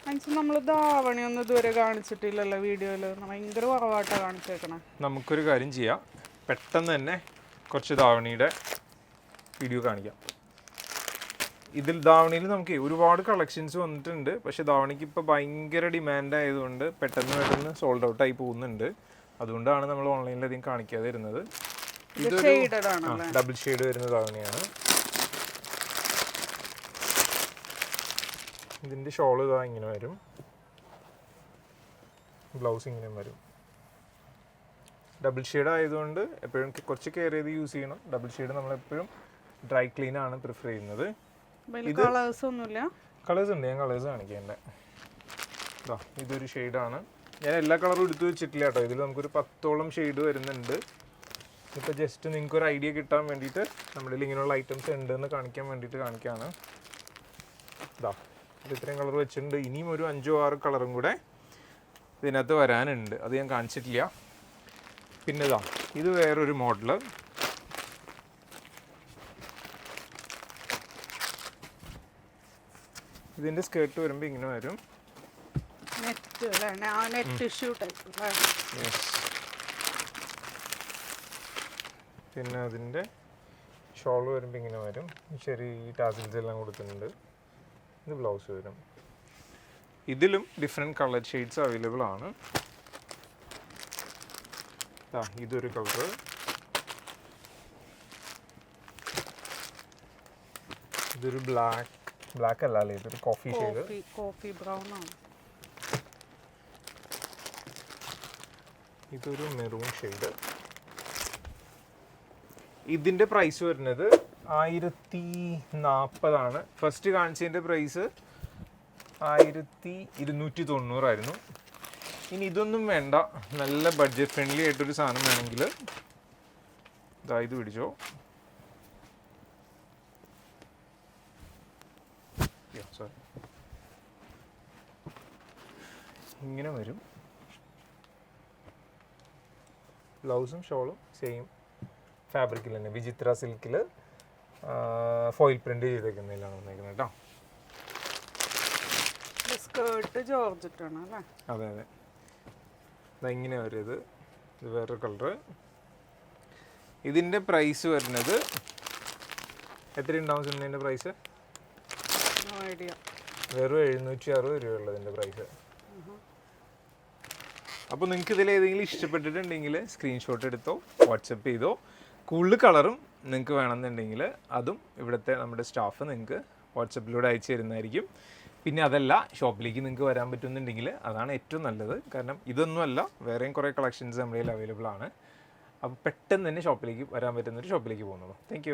മനസ്സിൽ നമ്മൾ ധാവണിയൊന്നും ഇതുവരെ കാണിച്ചിട്ടില്ലല്ലോ വീഡിയോയില്. ഭയങ്കര കുറവായിട്ടാണ് കാണിച്ചേക്കണേ. നമുക്കൊരു കാര്യം ചെയ്യാം, പെട്ടെന്ന് തന്നെ കുറച്ച് ധാവണിയുടെ വീഡിയോ കാണിക്കാം. ഇതിൽ ധാവണിയിൽ നമുക്ക് ഒരുപാട് കളക്ഷൻസ് വന്നിട്ടുണ്ട്. പക്ഷെ ധാവണിക്ക് ഇപ്പോൾ ഭയങ്കര ഡിമാൻഡ് ആയതുകൊണ്ട് പെട്ടെന്ന് സോൾഡ് ഔട്ട് ആയി പോകുന്നുണ്ട്. അതുകൊണ്ടാണ് നമ്മൾ ഓൺലൈനിൽ അധികം കാണിക്കാതെ ഇരുന്നത്. ഇതൊരു ഡബിൾ ഷെയ്ഡ് വരുന്ന ധാവണിയാണ്. ഇതിൻ്റെ ഷോൾ ഇതാ ഇങ്ങനെ വരും, ബ്ലൗസ് ഇങ്ങനെ വരും. ഡബിൾ ഷെയ്ഡ് ആയതുകൊണ്ട് എപ്പോഴും കുറച്ച് കെയർ ചെയ്ത് യൂസ് ചെയ്യണം. ഡബിൾ ഷെയ്ഡ് നമ്മളെപ്പോഴും ഡ്രൈ ക്ലീൻ ആണ് പ്രിഫർ ചെയ്യുന്നത്. കളേഴ്സ് ഒന്നുമില്ല. കളേഴ്സ് ഉണ്ട്, ഞാൻ കളേഴ്സ് കാണിക്കേണ്ടത്. ഇതൊരു ഷെയ്ഡാണ്. ഞാൻ എല്ലാ കളറും എടുത്ത് വെച്ചിട്ടില്ല കേട്ടോ. ഇതിൽ നമുക്കൊരു 10ഓളം ഷെയ്ഡ് വരുന്നുണ്ട്. ഇപ്പോൾ ജസ്റ്റ് നിങ്ങൾക്ക് ഒരു ഐഡിയ കിട്ടാൻ വേണ്ടിയിട്ട് നമ്മളിൽ ഇങ്ങനെയുള്ള ഐറ്റംസ് ഉണ്ടെന്ന് കാണിക്കാൻ വേണ്ടിയിട്ട് കാണിക്കുകയാണ്. ഇത് ഇത്രയും കളർ വെച്ചിട്ടുണ്ട്. ഇനിയും ഒരു 5-6 കളറും കൂടെ ഇതിനകത്ത് വരാനുണ്ട്. അത് ഞാൻ കാണിച്ചിട്ടില്ല. പിന്നെ ഇത് വേറൊരു മോഡല്. ഇതിൻ്റെ സ്കേർട്ട് വരുമ്പോൾ ഇങ്ങനെ വരും. പിന്നെ അതിൻ്റെ ഷോൾ വരുമ്പോൾ ഇങ്ങനെ വരും. ചെറിയ ടാസിൽസ് എല്ലാം കൊടുത്തിട്ടുണ്ട്. ഇത് ബ്ലൗസ് വരും. ഇതിലും ഡിഫറെൻറ്റ് കളർ ഷെയ്ഡ്സ് അവൈലബിൾ ആണ്. ഇതൊരു കളർ, ഇതൊരു ബ്ലാക്ക് അല്ല അല്ലേ, ഇതൊരു കോഫി ഷെയ്ഡ്, കോഫി ബ്രൗൺ ആണ്. ഇതൊരു മെറൂൺ ഷെയ്ഡ്. ഇതിൻ്റെ പ്രൈസ് വരുന്നത് 1040 ഫസ്റ്റ് കാണിച്ചതിൻ്റെ പ്രൈസ് 1290 ആയിരുന്നു. ഇനി ഇതൊന്നും വേണ്ട, നല്ല ബഡ്ജറ്റ് ഫ്രണ്ട്ലി ആയിട്ടൊരു സാധനം വേണമെങ്കിൽ ഇത് പിടിച്ചോ. സോറി, ഇങ്ങനെ വരും. ബ്ലൗസും ഷോളും സെയിം ഫാബ്രിക്കിൽ തന്നെ, വിചിത്ര സിൽക്കിൽ ഫോയിൽ പ്രിന്റ് ചെയ്തേക്കുന്നതിലാണ് വന്നേക്കുന്നത് കേട്ടോ. സ്കേർട്ട് ജോർജറ്റാണ് അല്ലേ? അതെ അതെ. ഇങ്ങനെ വരും. ഇത് വേറൊരു കളറ്. ഇതിൻ്റെ പ്രൈസ് വരുന്നത് എത്രയുണ്ടാവും സിനിമേൻ്റെ പ്രൈസ്? വെറും 760 രൂപയുള്ളതിൻ്റെ പ്രൈസ്. അപ്പോൾ നിങ്ങൾക്ക് ഇതിൽ ഏതെങ്കിലും ഇഷ്ടപ്പെട്ടിട്ടുണ്ടെങ്കിൽ സ്ക്രീൻഷോട്ട് എടുത്തോ, വാട്സപ്പ് ചെയ്തോ. കൂടുതൽ കളറും നിങ്ങൾക്ക് വേണമെന്നുണ്ടെങ്കിൽ അതും ഇവിടുത്തെ നമ്മുടെ സ്റ്റാഫ് നിങ്ങൾക്ക് വാട്സപ്പിലൂടെ അയച്ചു തരുന്നതായിരിക്കും. പിന്നെ അതല്ല, ഷോപ്പിലേക്ക് നിങ്ങൾക്ക് വരാൻ പറ്റുന്നുണ്ടെങ്കിൽ അതാണ് ഏറ്റവും നല്ലത്. കാരണം ഇതൊന്നുമല്ല, വേറെയും കുറേ കളക്ഷൻസ് നമ്മുടെ കയ്യിൽ അവൈലബിൾ ആണ്. അപ്പോൾ പെട്ടെന്ന് തന്നെ ഷോപ്പിലേക്ക് വരാൻ പറ്റുന്നൊരു ഷോപ്പിലേക്ക് പോകുന്നുള്ളൂ. താങ്ക്